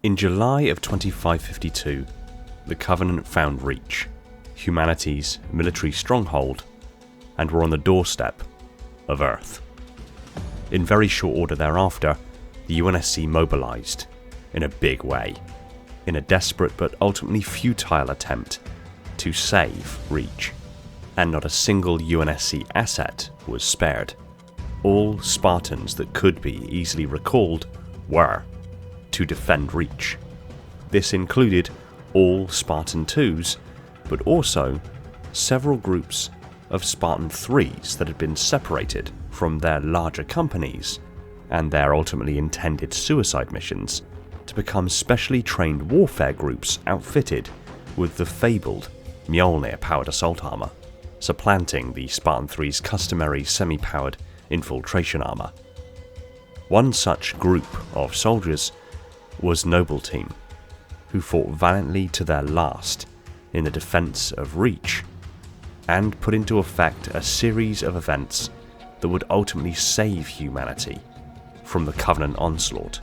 In July of 2552, the Covenant found Reach, humanity's military stronghold, and were on the doorstep of Earth. In very short order thereafter, the UNSC mobilized in a big way, in a desperate but ultimately futile attempt to save Reach. And not a single UNSC asset was spared. All Spartans that could be easily recalled were to defend Reach. This included all Spartan 2s, but also several groups of Spartan 3s that had been separated from their larger companies and their ultimately intended suicide missions to become specially trained warfare groups outfitted with the fabled Mjolnir-powered assault armor, supplanting the Spartan 3's customary semi-powered infiltration armor. One such group of soldiers was Noble Team, who fought valiantly to their last in the defense of Reach, and put into effect a series of events that would ultimately save humanity from the Covenant onslaught.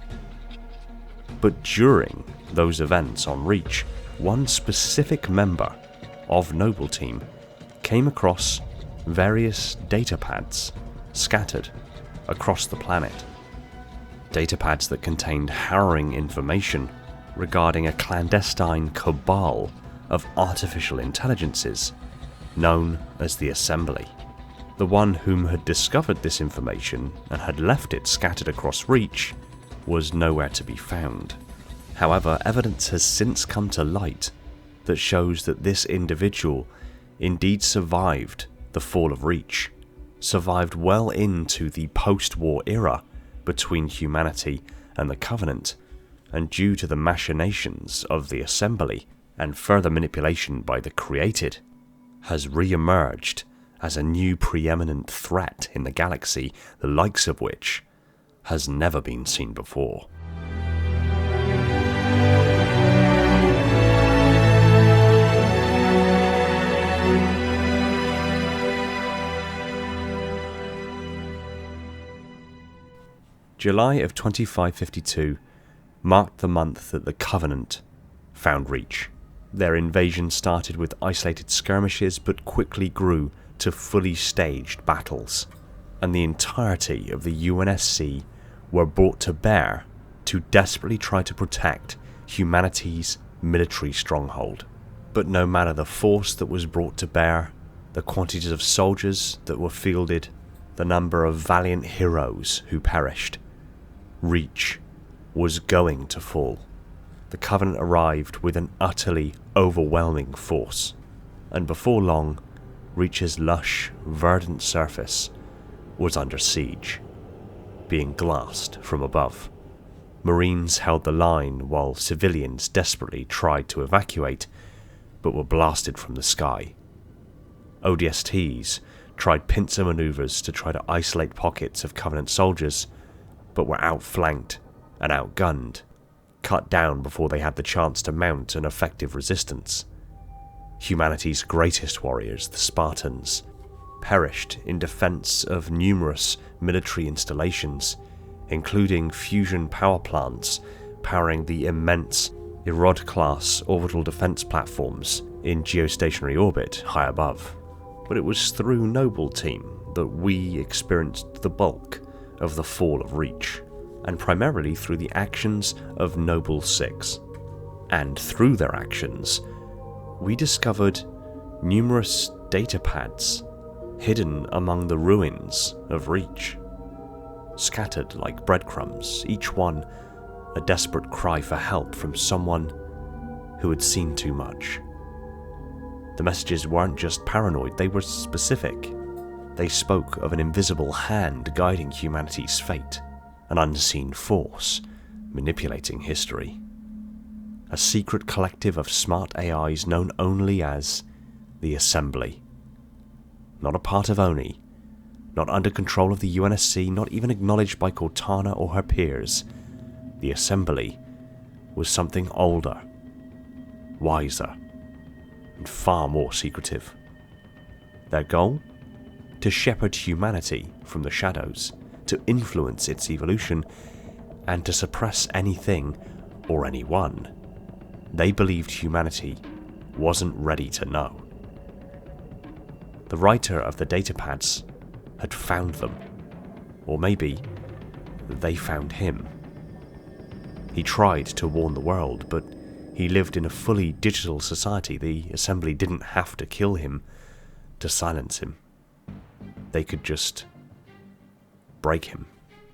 But during those events on Reach, one specific member of Noble Team came across various datapads scattered across the planet. Datapads that contained harrowing information regarding a clandestine cabal of artificial intelligences known as the Assembly. The one whom had discovered this information and had left it scattered across Reach was nowhere to be found. However, evidence has since come to light that shows that this individual indeed survived the fall of Reach, survived well into the post-war era between humanity and the Covenant, and due to the machinations of the Assembly and further manipulation by the Created, has re-emerged as a new preeminent threat in the galaxy, the likes of which has never been seen before. July of 2552 marked the month that the Covenant found Reach. Their invasion started with isolated skirmishes but quickly grew to fully staged battles, and the entirety of the UNSC were brought to bear to desperately try to protect humanity's military stronghold. But no matter the force that was brought to bear, the quantities of soldiers that were fielded, the number of valiant heroes who perished, Reach was going to fall. The Covenant arrived with an utterly overwhelming force, and before long, Reach's lush, verdant surface was under siege, being glassed from above. Marines held the line while civilians desperately tried to evacuate, but were blasted from the sky. ODSTs tried pincer maneuvers to try to isolate pockets of Covenant soldiers, but were outflanked and outgunned, cut down before they had the chance to mount an effective resistance. Humanity's greatest warriors, the Spartans, perished in defense of numerous military installations, including fusion power plants powering the immense Irod-class orbital defense platforms in geostationary orbit high above. But it was through Noble Team that we experienced the bulk of the fall of Reach, and primarily through the actions of Noble 6. And through their actions, we discovered numerous datapads hidden among the ruins of Reach, scattered like breadcrumbs, each one a desperate cry for help from someone who had seen too much. The messages weren't just paranoid, they were specific. They spoke of an invisible hand guiding humanity's fate, an unseen force manipulating history. A secret collective of smart AIs known only as the Assembly. Not a part of ONI, not under control of the UNSC, not even acknowledged by Cortana or her peers. The Assembly was something older, wiser, and far more secretive. Their goal? To shepherd humanity from the shadows, to influence its evolution, and to suppress anything or anyone. They believed humanity wasn't ready to know. The writer of the datapads had found them, or maybe they found him. He tried to warn the world, but he lived in a fully digital society. The Assembly didn't have to kill him to silence him. They could just break him.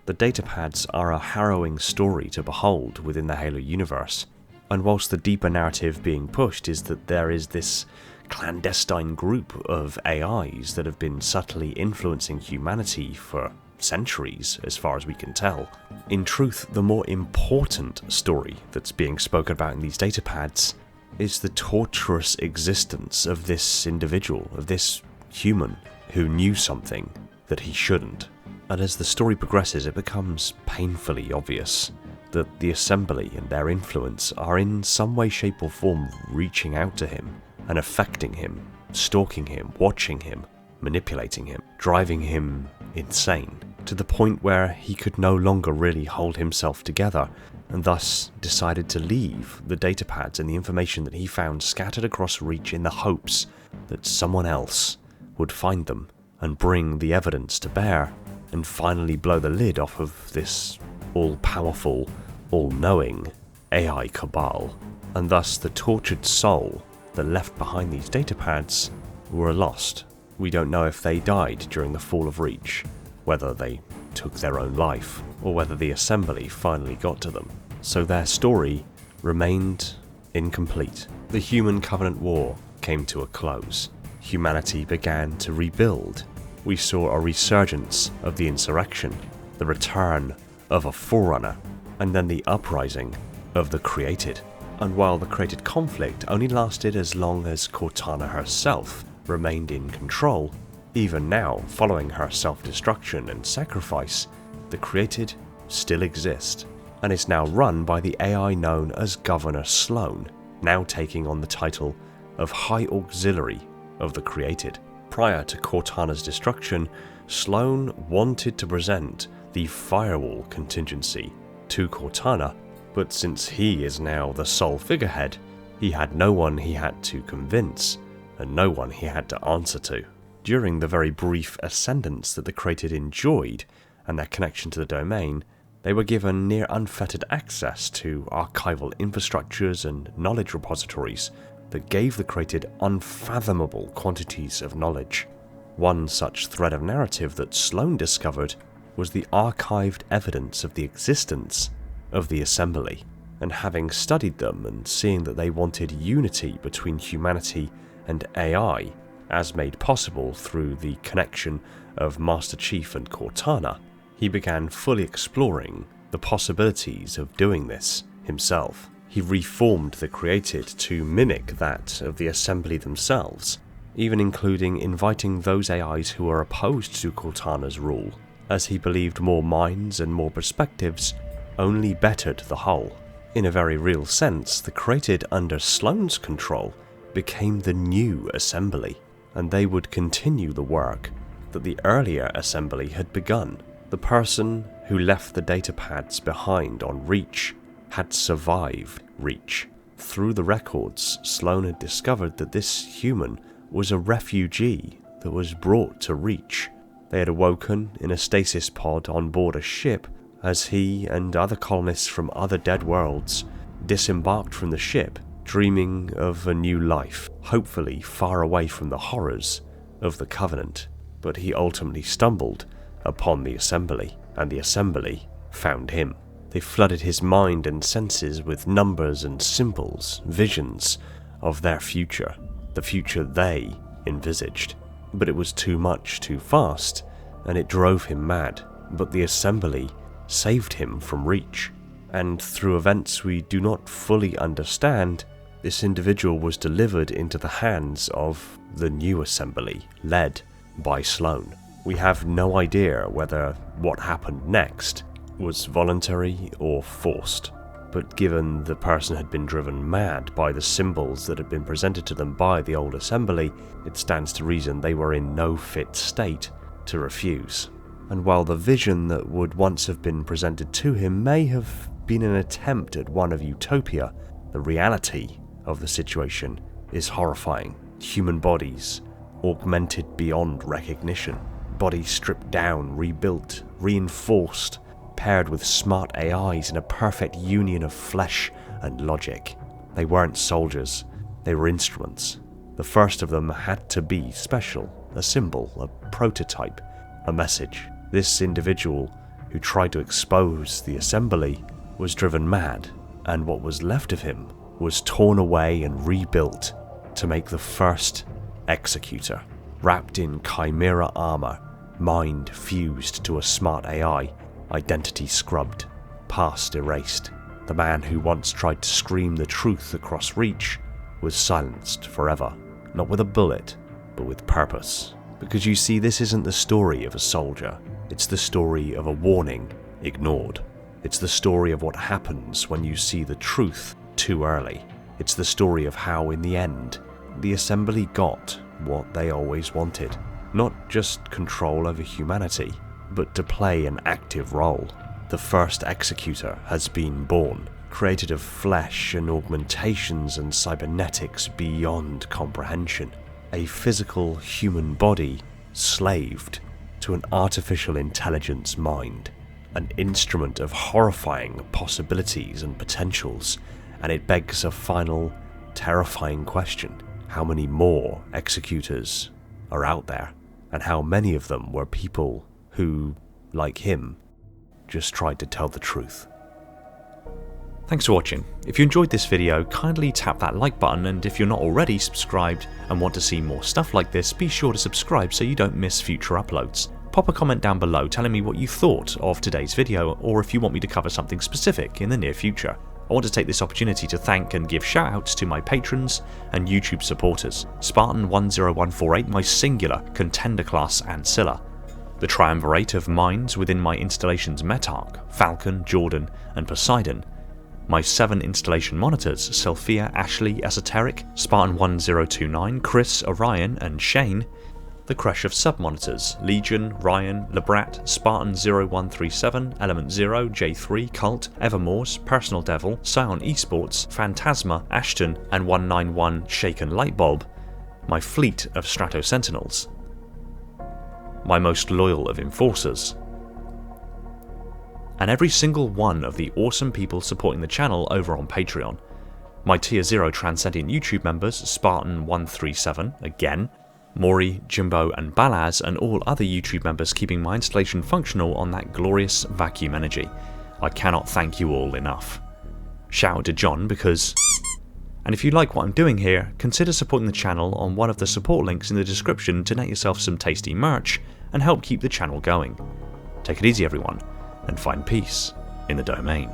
The datapads are a harrowing story to behold within the Halo universe, and whilst the deeper narrative being pushed is that there is this clandestine group of AIs that have been subtly influencing humanity for centuries, as far as we can tell, in truth, the more important story that's being spoken about in these datapads is the torturous existence of this individual, of this human, who knew something that he shouldn't. And as the story progresses, it becomes painfully obvious that the Assembly and their influence are in some way, shape or form reaching out to him and affecting him, stalking him, watching him, manipulating him, driving him insane, to the point where he could no longer really hold himself together, and thus decided to leave the datapads and the information that he found scattered across Reach in the hopes that someone else would find them and bring the evidence to bear and finally blow the lid off of this all-powerful, all-knowing AI cabal. And thus the tortured soul that left behind these datapads were lost. We don't know if they died during the fall of Reach, whether they took their own life, or whether the Assembly finally got to them. So their story remained incomplete. The Human Covenant War came to a close. Humanity began to rebuild. We saw a resurgence of the insurrection, the return of a forerunner, and then the uprising of the created. And while the created conflict only lasted as long as Cortana herself remained in control, even now, following her self-destruction and sacrifice, the created still exist, and is now run by the AI known as Governor Sloan, now taking on the title of High Auxiliary of the created. Prior to Cortana's destruction, Sloan wanted to present the firewall contingency to Cortana, but since he is now the sole figurehead, he had no one he had to convince, and no one he had to answer to. During the very brief ascendance that the created enjoyed, and their connection to the domain, they were given near unfettered access to archival infrastructures and knowledge repositories that gave the created unfathomable quantities of knowledge. One such thread of narrative that Sloan discovered was the archived evidence of the existence of the Assembly, and having studied them and seeing that they wanted unity between humanity and AI, as made possible through the connection of Master Chief and Cortana, he began fully exploring the possibilities of doing this himself. He reformed the created to mimic that of the Assembly themselves, even including inviting those AIs who were opposed to Cortana's rule, as he believed more minds and more perspectives only bettered the whole. In a very real sense, the created under Sloan's control became the new Assembly, and they would continue the work that the earlier Assembly had begun. The person who left the datapads behind on Reach had survived Reach. Through the records, Sloan had discovered that this human was a refugee that was brought to Reach. They had awoken in a stasis pod on board a ship as he and other colonists from other dead worlds disembarked from the ship, dreaming of a new life, hopefully far away from the horrors of the Covenant. But he ultimately stumbled upon the Assembly, and the Assembly found him. They flooded his mind and senses with numbers and symbols, visions of their future, the future they envisaged. But it was too much too fast, and it drove him mad. But the Assembly saved him from Reach, and through events we do not fully understand, this individual was delivered into the hands of the new Assembly, led by Sloan. We have no idea whether what happened next was voluntary or forced, but given the person had been driven mad by the symbols that had been presented to them by the old Assembly, it stands to reason they were in no fit state to refuse. And while the vision that would once have been presented to him may have been an attempt at one of utopia, the reality of the situation is horrifying. Human bodies, augmented beyond recognition. Bodies stripped down, rebuilt, reinforced, paired with smart AIs in a perfect union of flesh and logic. They weren't soldiers, they were instruments. The first of them had to be special, a symbol, a prototype, a message. This individual who tried to expose the assembly was driven mad, and what was left of him was torn away and rebuilt to make the first executor. Wrapped in chimera armor, mind fused to a smart AI, identity scrubbed, past erased. The man who once tried to scream the truth across Reach was silenced forever, not with a bullet, but with purpose. Because you see, this isn't the story of a soldier, it's the story of a warning ignored. It's the story of what happens when you see the truth too early. It's the story of how, in the end, the assembly got what they always wanted. Not just control over humanity, but to play an active role. The first executor has been born, created of flesh and augmentations and cybernetics beyond comprehension. A physical human body slaved to an artificial intelligence mind. An instrument of horrifying possibilities and potentials, and it begs a final, terrifying question. How many more executors are out there? And how many of them were people who, like him, just tried to tell the truth? Thanks for watching. If you enjoyed this video, kindly tap that like button, and if you're not already subscribed and want to see more stuff like this, be sure to subscribe so you don't miss future uploads. Pop a comment down below telling me what you thought of today's video, or if you want me to cover something specific in the near future. I want to take this opportunity to thank and give shoutouts to my patrons and YouTube supporters: Spartan10148, my singular Contender class Ancilla, the triumvirate of minds within my installation's Metarch, Falcon, Jordan and Poseidon, my 7 installation monitors, Selphia, Ashley, Esoteric, Spartan1029, Chris, Orion and Shane, the crush of sub-monitors, Legion, Ryan, Lebrat, Spartan0137, Element 0, J3, Cult, Evermore's, Personal Devil, Scion Esports, Phantasma, Ashton and 191 Shaken Lightbulb, my fleet of Strato Sentinels, my most loyal of Enforcers, and every single one of the awesome people supporting the channel over on Patreon. My Tier 0 Transcendent YouTube members, Spartan137, again, Maury, Jimbo and Balaz, and all other YouTube members keeping my installation functional on that glorious vacuum energy. I cannot thank you all enough. Shout out to John because... And if you like what I'm doing here, consider supporting the channel on one of the support links in the description to net yourself some tasty merch and help keep the channel going. Take it easy everyone, and find peace in the domain.